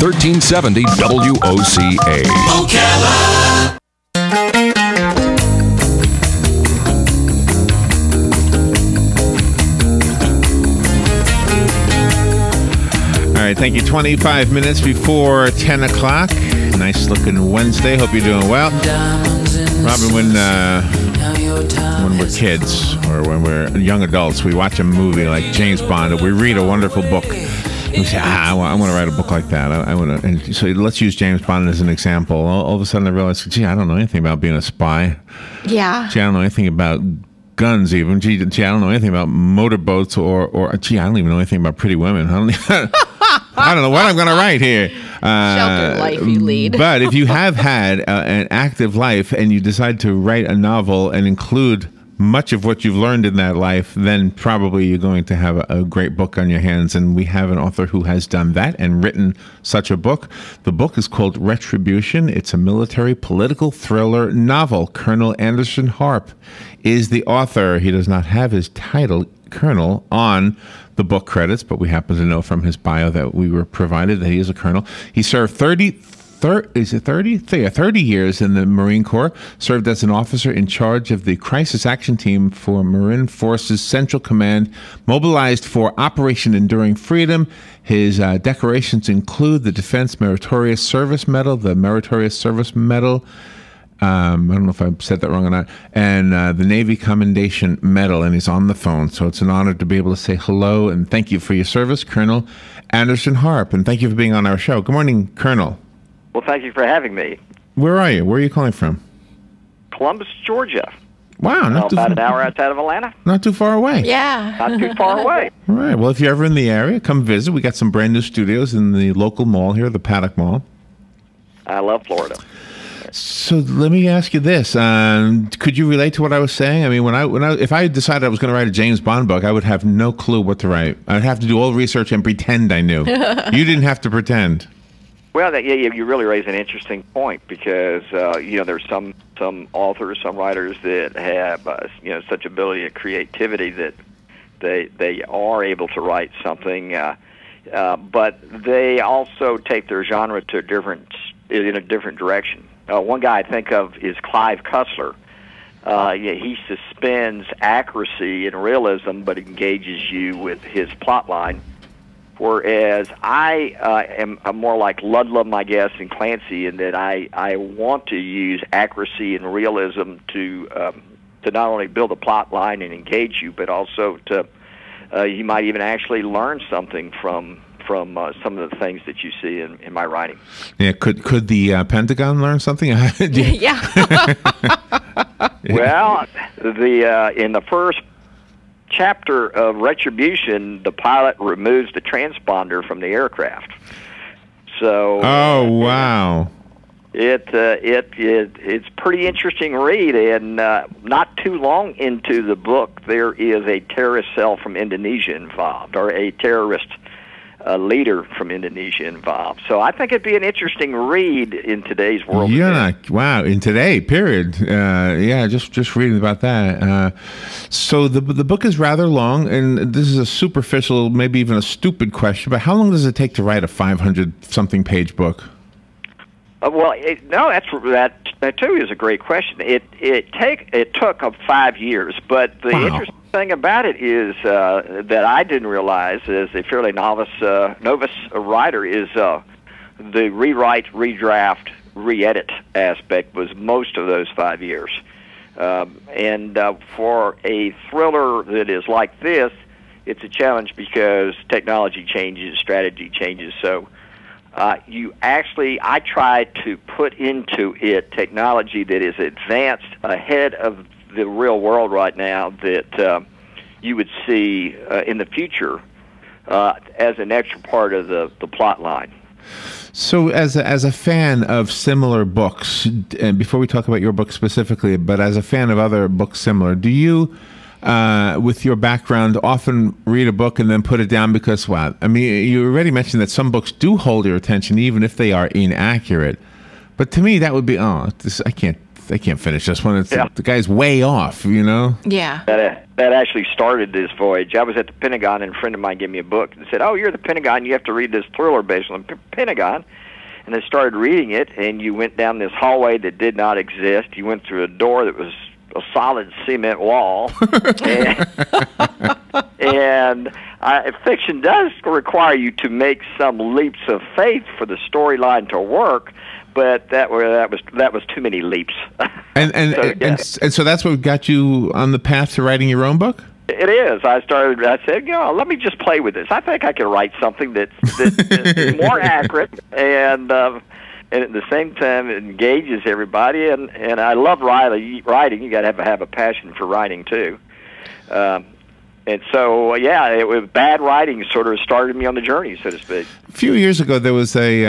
1370 WOCA. Ocala. All right, thank you. 25 minutes before 10 o'clock. Nice looking Wednesday. Hope you're doing well. Robin, when we're kids or when we're young adults, we watch a movie like James Bond, or we read a wonderful book. And we say, I want to write a book like that. I want to. And so let's use James Bond as an example. All of a sudden I realized, gee, I don't know anything about being a spy. Yeah. Gee, I don't know anything about guns even. Gee, I don't know anything about motorboats or gee, I don't even know anything about pretty women. I don't know what I'm going to write here. Sheltered life you lead. But if you have had an active life and you decide to write a novel and include much of what you've learned in that life, then probably you're going to have a great book on your hands. And we have an author who has done that and written such a book. The book is called Retribution. It's a military political thriller novel. Colonel Anderson Harp is the author. He does not have his title, Colonel, on the book credits, but we happen to know from his bio that we were provided that he is a colonel. He served 30 years in the Marine Corps, served as an officer in charge of the Crisis Action Team for Marine Forces Central Command, mobilized for Operation Enduring Freedom. His decorations include the Defense Meritorious Service Medal, the Meritorious Service Medal, I don't know if I said that wrong or not, and the Navy Commendation Medal, and he's on the phone. So it's an honor to be able to say hello and thank you for your service, Colonel Anderson Harp, and thank you for being on our show. Good morning, Colonel. Well, thank you for having me. Where are you? Where are you calling from? Columbus, Georgia. Wow. About an hour outside of Atlanta. Not too far away. Yeah. Not too far away. All right. Well, if you're ever in the area, come visit. We got some brand new studios in the local mall here, the Paddock Mall. I love Florida. So let me ask you this: could you relate to what I was saying? I mean, if I decided I was going to write a James Bond book, I would have no clue what to write. I'd have to do all the research and pretend I knew. You didn't have to pretend. Well, you really raise an interesting point because there's some authors, some writers that have such ability of creativity that they are able to write something, but they also take their genre to in a different direction. One guy I think of is Clive Cussler. He suspends accuracy and realism, but engages you with his plot line. Whereas I am more like Ludlum, I guess, and Clancy in that I want to use accuracy and realism to not only build a plot line and engage you, but also to you might even actually learn something from some of the things that you see in my writing. Yeah, could the Pentagon learn something? Yeah. Well, in the first chapter of Retribution, the pilot removes the transponder from the aircraft. So. Oh wow. It's pretty interesting read, and not too long into the book, there is a terrorist cell from Indonesia involved, or a terrorist leader from Indonesia involved. So I think it'd be an interesting read in today's world. Wow, in today, period. Just reading about that. So the book is rather long, and this is a superficial, maybe even a stupid question, but how long does it take to write a 500-something page book? That too is a great question. It took 5 years, but the interesting thing about it is that I didn't realize as a fairly novice writer is the rewrite, redraft, re-edit aspect was most of those 5 years. And for a thriller that is like this, it's a challenge because technology changes, strategy changes. So I try to put into it technology that is advanced ahead of the real world right now that you would see in the future as an extra part of the plot line. So as a fan of similar books, and before we talk about your book specifically, but as a fan of other books similar, do you, with your background, often read a book and then put it down because, well, I mean, you already mentioned that some books do hold your attention even if they are inaccurate. But to me, that would be, I they can't finish this one. It's, Yeah. the guy's way off, you know? Yeah. That actually started this voyage. I was at the Pentagon, and a friend of mine gave me a book and said, "Oh, you're the Pentagon. You have to read this thriller based on the Pentagon." And I started reading it, and you went down this hallway that did not exist. You went through a door that was a solid cement wall. and fiction does require you to make some leaps of faith for the storyline to work, but that was too many leaps. And so that's what got you on the path to writing your own book? It is. I said, let me just play with this. I think I can write something that's more accurate and at the same time it engages everybody. And I love writing. You got to have a passion for writing too. And so, it was bad writing sort of started me on the journey, so to speak. A few years ago, there was a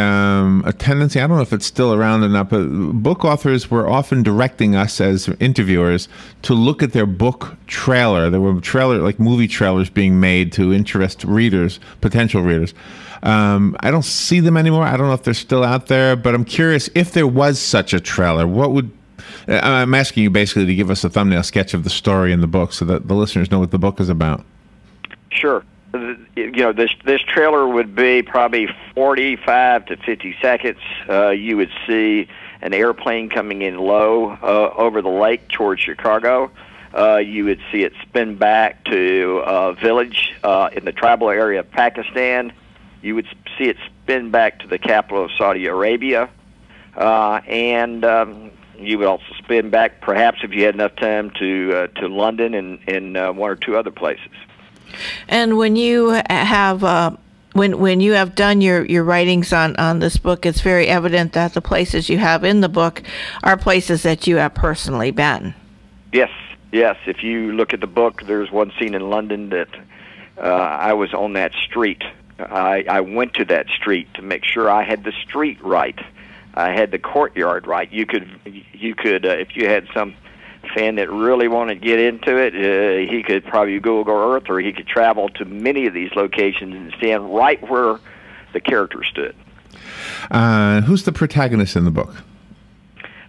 tendency, I don't know if it's still around or not, but book authors were often directing us as interviewers to look at their book trailer. There were movie trailers being made to interest readers, potential readers. I don't see them anymore. I don't know if they're still out there, but I'm curious if there was such a trailer, what would... I'm asking you basically to give us a thumbnail sketch of the story in the book so that the listeners know what the book is about. Sure. This trailer would be probably 45 to 50 seconds. You would see an airplane coming in low over the lake towards Chicago. You would see it spin back to a village in the tribal area of Pakistan. You would see it spin back to the capital of Saudi Arabia. You would also spin back, perhaps if you had enough time, to London and one or two other places. And when you have when you have done your writings on this book, it's very evident that the places you have in the book are places that you have personally been. Yes. If you look at the book, there's one scene in London that I was on that street. I went to that street to make sure I had the street right. I had the courtyard right. You could, if you had some fan that really wanted to get into it, he could probably Google Earth, or he could travel to many of these locations and stand right where the character stood. Who's the protagonist in the book?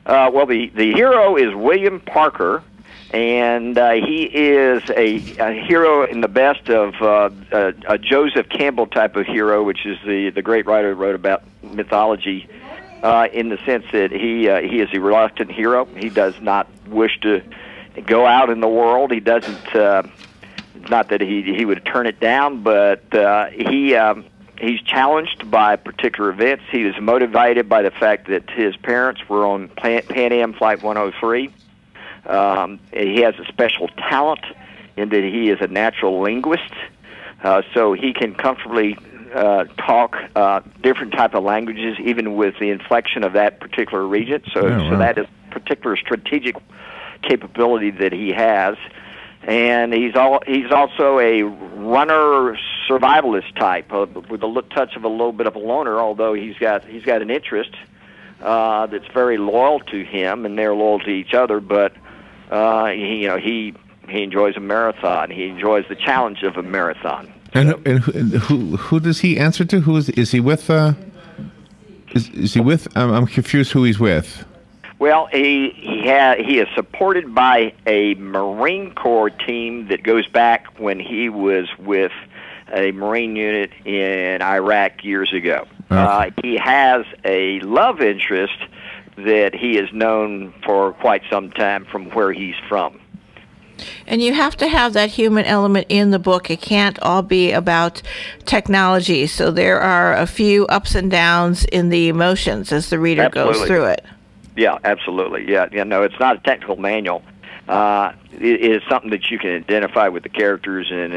Well, the hero is William Parker, and he is a hero in the best of a Joseph Campbell type of hero, which is the great writer who wrote about mythology. In the sense that he is a reluctant hero. He does not wish to go out in the world. He doesn't. Not that he would turn it down, but he's challenged by particular events. He is motivated by the fact that his parents were on Pan Am Flight 103. He has a special talent in that he is a natural linguist, so he can comfortably talk different type of languages, even with the inflection of that particular region. So that is a particular strategic capability that he has. And he's also a runner survivalist type with a touch of a little bit of a loner. Although he's got an interest that's very loyal to him, and they're loyal to each other. But he enjoys a marathon. He enjoys the challenge of a marathon. And who does he answer to? Is he with? Is he with? I'm confused who he's with. Well, he is supported by a Marine Corps team that goes back when he was with a Marine unit in Iraq years ago. Okay. He has a love interest that he is known for quite some time from where he's from. And you have to have that human element in the book. It can't all be about technology. So there are a few ups and downs in the emotions as the reader goes through it. Yeah, absolutely. Yeah, no, it's not a technical manual. It is something that you can identify with the characters and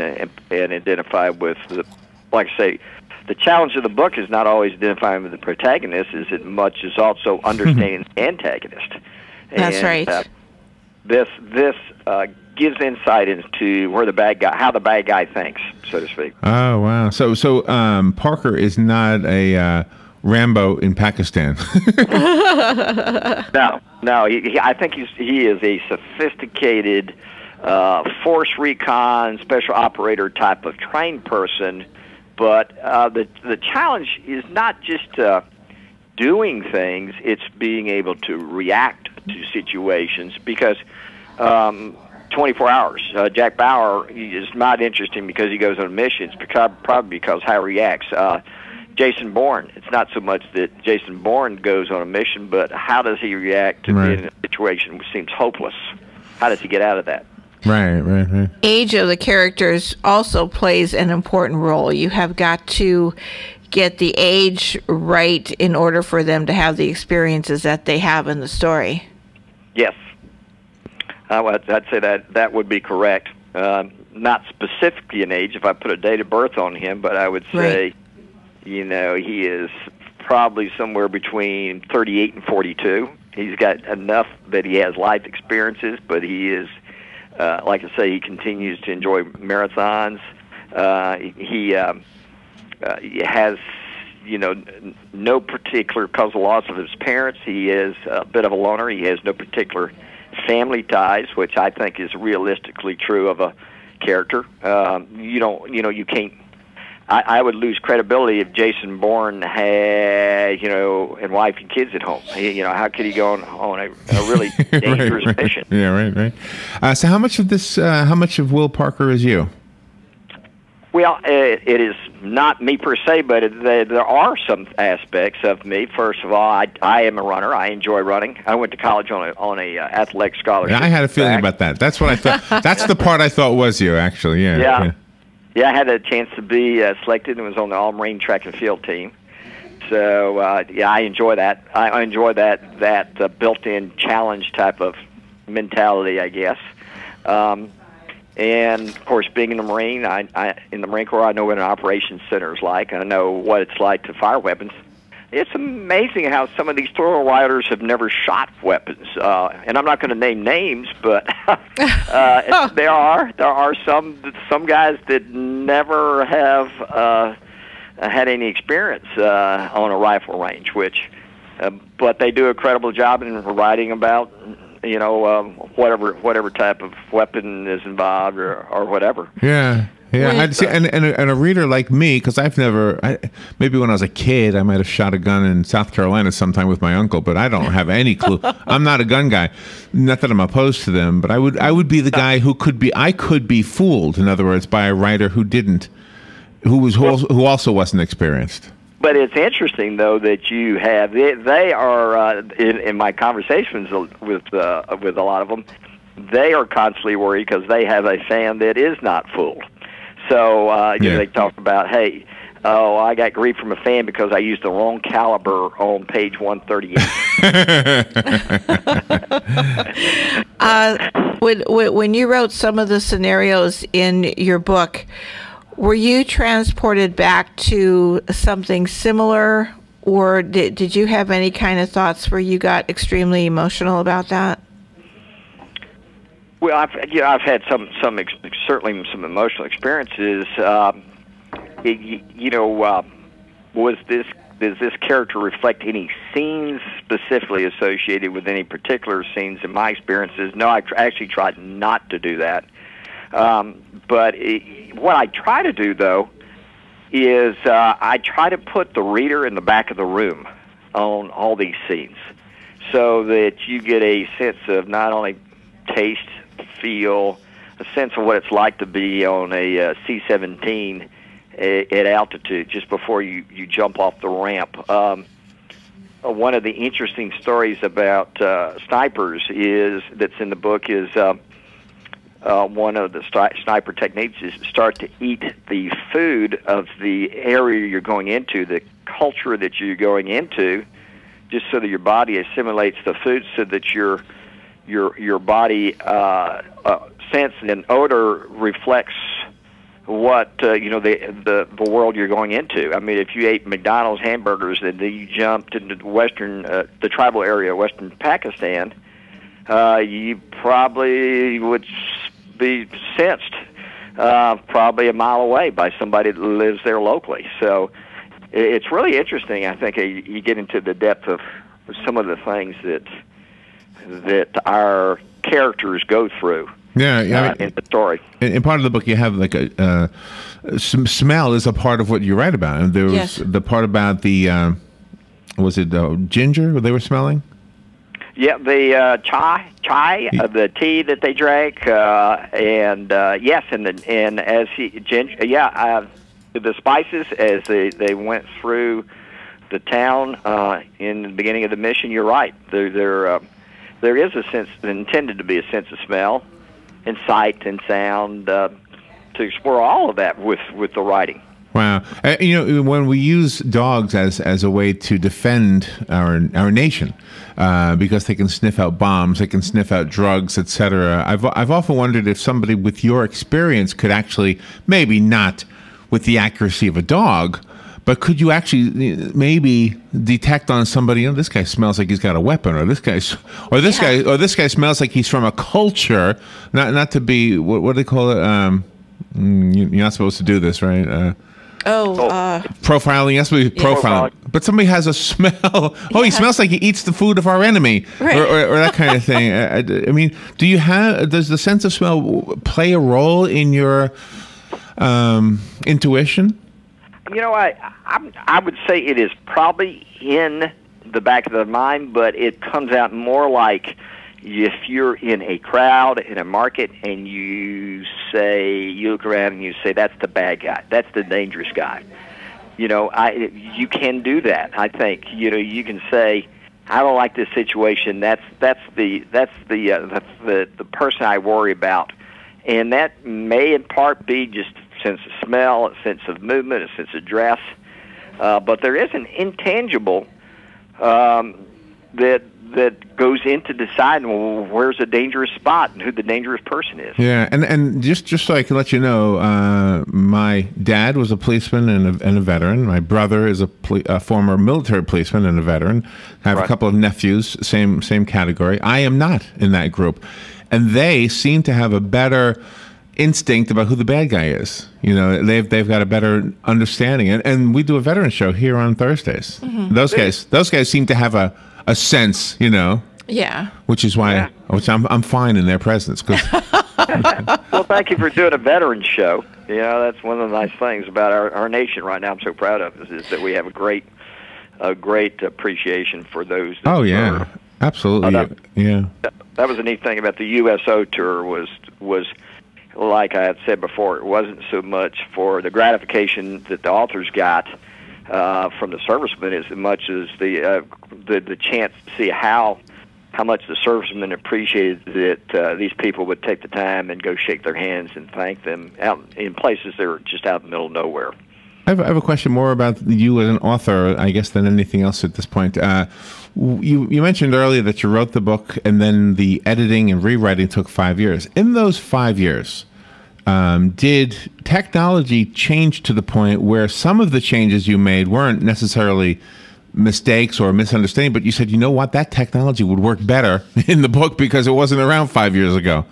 identify with like I say, the challenge of the book is not always identifying with the protagonist, as much as also understanding the antagonist. That's right. This gives insight into where how the bad guy thinks, so to speak. Oh wow! So Parker is not a Rambo in Pakistan. No. I think he is a sophisticated force recon special operator type of trained person. But the challenge is not just doing things; it's being able to react to situations because 24 hours. Jack Bauer is not interesting because he goes on missions, probably because how he reacts. Jason Bourne, it's not so much that Jason Bourne goes on a mission, but how does he react to being in a situation which seems hopeless? How does he get out of that? Right. Age of the characters also plays an important role. You have got to get the age right in order for them to have the experiences that they have in the story. Yes. I'd say that would be correct. Not specifically an age if I put a date of birth on him, but I would say, he is probably somewhere between 38 and 42. He's got enough that he has life experiences, but he is, like I say, he continues to enjoy marathons. He has, no particular causal loss of his parents. He is a bit of a loner. He has no particular family ties, which I think is realistically true of a character. You can't. I would lose credibility if Jason Bourne had, and wife and kids at home. How could he go on a really dangerous mission? Yeah, right. So how much of Will Parker is you? Well, it is not me per se, but there are some aspects of me. First of all, I am a runner. I enjoy running. I went to college on a athletic scholarship. Yeah, I had a feeling about that. That's what I thought. That's the part I thought was you, actually. Yeah. Yeah, I had a chance to be selected and was on the all-marine track and field team. So, I enjoy that. I enjoy that built-in challenge type of mentality, I guess. And, of course, being in the Marine, in the Marine Corps, I know what an operations center is like. I know what it's like to fire weapons. It's amazing how some of these thrill riders have never shot weapons. And I'm not going to name names, but there are some guys that never have had any experience on a rifle range, but they do a credible job in writing about whatever type of weapon is involved or whatever. Yeah. I'd say, and a reader like me, because maybe when I was a kid, I might have shot a gun in South Carolina sometime with my uncle, but I don't have any clue. I'm not a gun guy. Not that I'm opposed to them, but I would be the guy who could be fooled. In other words, by a writer who also wasn't experienced. But it's interesting, though, that you have they are in my conversations with a lot of them. They are constantly worried because they have a fan that is not fooled. So they talk about, hey, I got grief from a fan because I used the wrong caliber on page 138. When you wrote some of the scenarios in your book, were you transported back to something similar, or did you have any kind of thoughts where you got extremely emotional about that? Well, I've had certainly some emotional experiences. Does this character reflect any scenes specifically associated with any particular scenes? In my experiences, no, I actually tried not to do that. But what I try to do, though, is I try to put the reader in the back of the room on all these scenes so that you get a sense of not only taste, feel, a sense of what it's like to be on a C-17 at altitude just before you jump off the ramp. One of the interesting stories about snipers that's in the book is one of the sniper techniques is start to eat the food of the area you're going into, the culture that you're going into, just so that your body assimilates the food, so that your body sense and odor reflects what the world you're going into. I mean, if you ate McDonald's hamburgers and then you jumped into the tribal area of Western Pakistan, you probably would be sensed probably a mile away by somebody that lives there locally. So it's really interesting. I think you get into the depth of some of the things that our characters go through. Yeah, in the story. In part of the book, you have like some smell is a part of what you write about, and there was the part about the was it ginger they were smelling? Yeah, the chai, the tea that they drank, and yes, and as the spices as they went through the town in the beginning of the mission. You're right. There is a sense intended to be a sense of smell, and sight and sound to explore all of that with the writing. Wow. When we use dogs as a way to defend our nation, because they can sniff out bombs, they can sniff out drugs, etc. I've often wondered if somebody with your experience could actually, maybe not with the accuracy of a dog, but could you actually maybe detect on somebody, this guy smells like he's got a weapon, or this guy smells like he's from a culture, not to be what do they call it? You're not supposed to do this, right? Profiling. Yes, we profiling. But somebody has a smell. He smells like he eats the food of our enemy, right. or that kind of thing. I mean, does the sense of smell play a role in your intuition? I would say it is probably in the back of the mind, but it comes out more like if you're in a crowd in a market and you look around and you say, that's the bad guy, that's the dangerous guy. You can do that. I think you can say, I don't like this situation. That's the person I worry about, and that may in part be just a sense of smell, a sense of movement, a sense of dress, but there is an intangible that goes into deciding where's a dangerous spot and who the dangerous person is. Yeah, and just so I can let you know, my dad was a policeman and a veteran. My brother is a former military policeman and a veteran. I have a couple of nephews, same category. I am not in that group, and they seem to have a better instinct about who the bad guy is. They've got a better understanding, and we do a veteran show here on Thursdays. Mm-hmm. Those guys seem to have a sense, Yeah. Which is why, I'm fine in their presence. Well, thank you for doing a veteran show. That's one of the nice things about our nation right now. I'm so proud of is that we have a great appreciation for those. Oh yeah, absolutely. That was a neat thing about the USO tour was like I had said before. It wasn't so much for the gratification that the authors got from the servicemen as much as the chance to see how much the servicemen appreciated that these people would take the time and go shake their hands and thank them out in places that were just out in the middle of nowhere. I have a question more about you as an author, I guess, than anything else at this point. You mentioned earlier that you wrote the book and then the editing and rewriting took 5 years. In those 5 years, did technology change to the point where some of the changes you made weren't necessarily mistakes or misunderstanding, but you said, you know what, that technology would work better in the book because it wasn't around 5 years ago?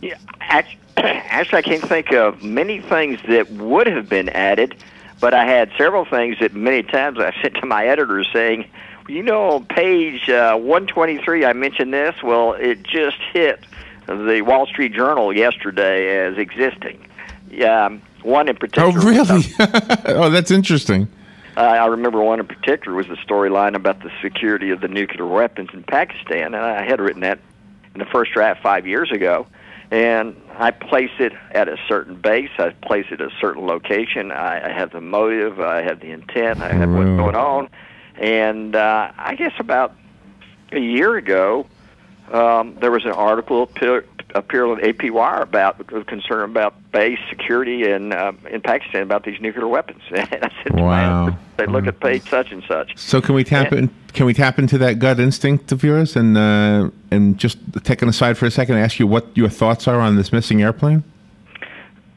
Yeah, actually, I can't think of many things that would have been added, but I had several things that many times I sent to my editors saying, on page 123, I mentioned this. Well, it just hit the Wall Street Journal yesterday as existing. One in particular. Oh, really? Oh, that's interesting. I remember one in particular was the storyline about the security of the nuclear weapons in Pakistan, and I had written that in the first draft 5 years ago. And I place it at a certain base. I place it at a certain location. I have the motive. I have the intent. I have what's going on. And I guess about a year ago, there was an article appeared on AP Wire about concern about base security in Pakistan about these nuclear weapons. And I said, wow. They look at page such and such. So can we tap into that gut instinct of yours and just take an aside for a second and ask you what your thoughts are on this missing airplane?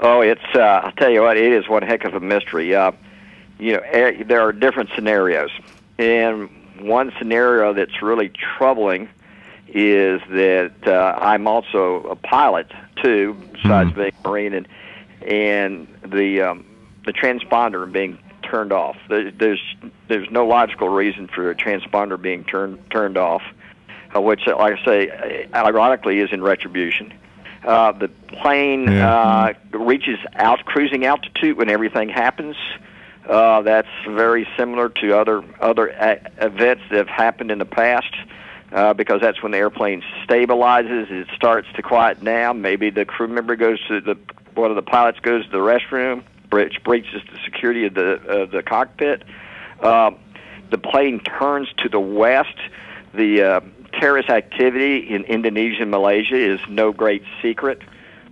Oh, it's I'll tell you what, it is one heck of a mystery. There are different scenarios, and one scenario that's really troubling is that I'm also a pilot too, besides being a Marine, and the transponder being turned off. There's no logical reason for a transponder being turned off, which, like I say, ironically is in retribution. The plane reaches cruising altitude when everything happens. That's very similar to other events that have happened in the past. because that's when the airplane stabilizes. It starts to quiet down. Maybe the crew member one of the pilots goes to the restroom, which breaches the security of the cockpit. The plane turns to the west. The terrorist activity in Indonesia and Malaysia is no great secret.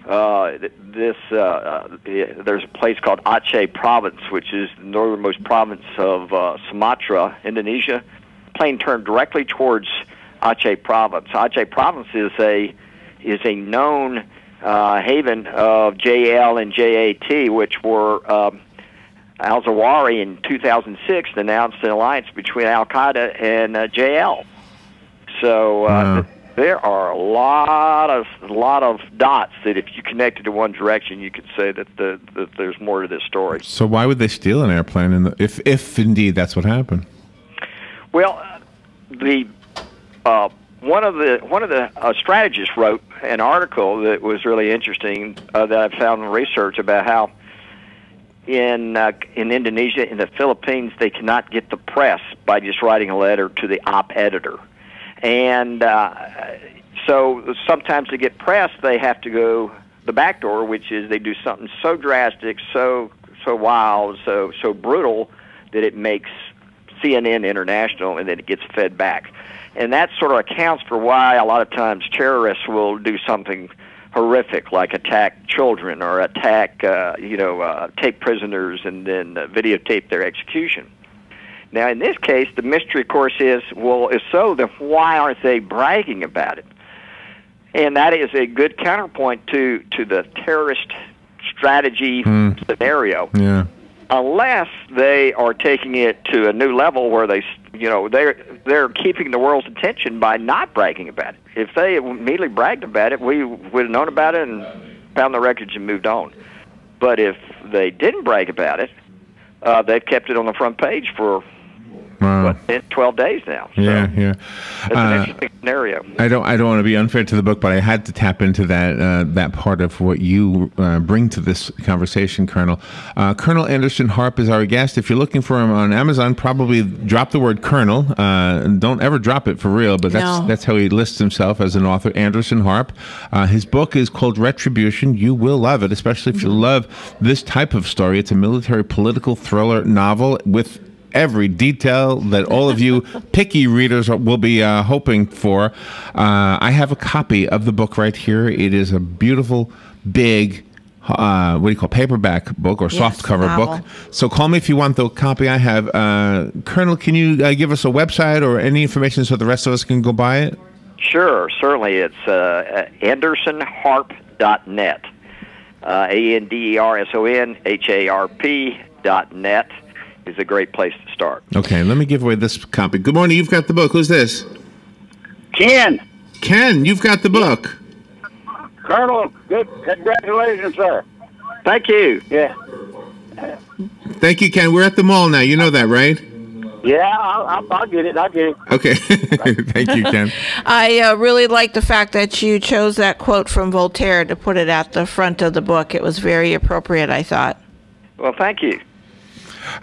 There's a place called Aceh Province, which is the northernmost province of Sumatra, Indonesia. Plane turned directly towards Aceh Province. Aceh Province is a known haven of JL and JAT, which were Al-Zawahiri in 2006 announced an alliance between Al-Qaeda and JL. So there are a lot of dots that, if you connected to one direction, you could say that there's more to this story. So why would they steal an airplane? If indeed that's what happened? Well, one of the strategists wrote an article that was really interesting that I found in research about how in Indonesia, in the Philippines, they cannot get the press by just writing a letter to the op editor. And so sometimes to get press, they have to go the back door, which is they do something so drastic, so wild, so brutal that it makes CNN International, and then it gets fed back. And that sort of accounts for why a lot of times terrorists will do something horrific, like attack children or take prisoners and then videotape their execution. Now, in this case, the mystery, of course, is, well, if so, then why aren't they bragging about it? And that is a good counterpoint to the terrorist strategy scenario. Yeah. Unless they are taking it to a new level where they're keeping the world's attention by not bragging about it. If they immediately bragged about it, we would have known about it and found the records and moved on. But if they didn't brag about it, they've kept it on the front page for 10, 12 days now. So yeah. It's an interesting scenario. I don't want to be unfair to the book, but I had to tap into that part of what you bring to this conversation, Colonel. Colonel Anderson Harp is our guest. If you're looking for him on Amazon, probably drop the word Colonel. Don't ever drop it for real, but that's how he lists himself as an author, Anderson Harp. His book is called Retribution. You will love it, especially if you love this type of story. It's a military political thriller novel with every detail that all of you picky readers will be hoping for. I have a copy of the book right here. It is a beautiful, big, paperback book or softcover book. So call me if you want the copy I have. Colonel, can you give us a website or any information so the rest of us can go buy it? Sure, certainly. It's AndersonHarp.net. AndersonHarp.net. is a great place to start. Okay, let me give away this copy. Good morning, you've got the book. Who's this? Ken. Ken, you've got the book. Colonel, good. Congratulations, sir. Thank you. Yeah. Thank you, Ken. We're at the mall now. You know that, right? Yeah, I'll get it. I'll get it. Okay. Thank you, Ken. I really like the fact that you chose that quote from Voltaire to put it at the front of the book. It was very appropriate, I thought. Well, thank you.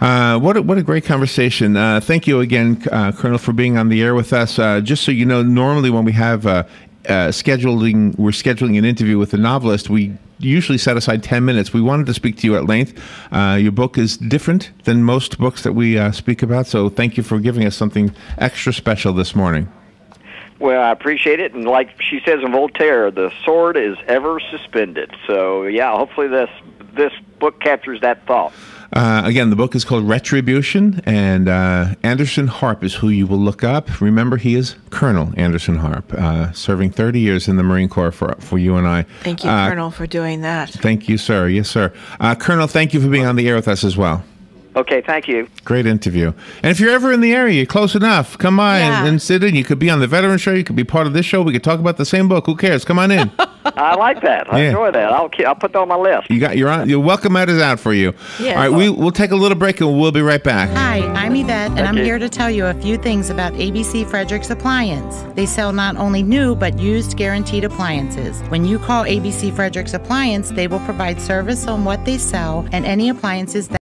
What a great conversation. Thank you again, Colonel, for being on the air with us. Just so you know, normally when we have we're scheduling an interview with a novelist, we usually set aside 10 minutes. We wanted to speak to you at length. Your book is different than most books that we speak about, so thank you for giving us something extra special this morning. Well, I appreciate it, and like she says in Voltaire, the sword is ever suspended. So, yeah, hopefully this book captures that thought. Again, the book is called Retribution, and Anderson Harp is who you will look up. Remember, he is Colonel Anderson Harp, serving 30 years in the Marine Corps for you and I. Thank you, Colonel, for doing that. Thank you, sir. Yes, sir. Colonel, thank you for being on the air with us as well. Okay, thank you. Great interview. And if you're ever in the area, you're close enough, come by and sit in. You could be on the Veteran Show. You could be part of this show. We could talk about the same book. Who cares? Come on in. I like that. I enjoy that. I'll put that on my list. Your welcome mat is out for you. Yes. All right, we'll take a little break and we'll be right back. Hi, I'm Yvette, and I'm here to tell you a few things about ABC Frederick's Appliance. They sell not only new, but used guaranteed appliances. When you call ABC Frederick's Appliance, they will provide service on what they sell and any appliances that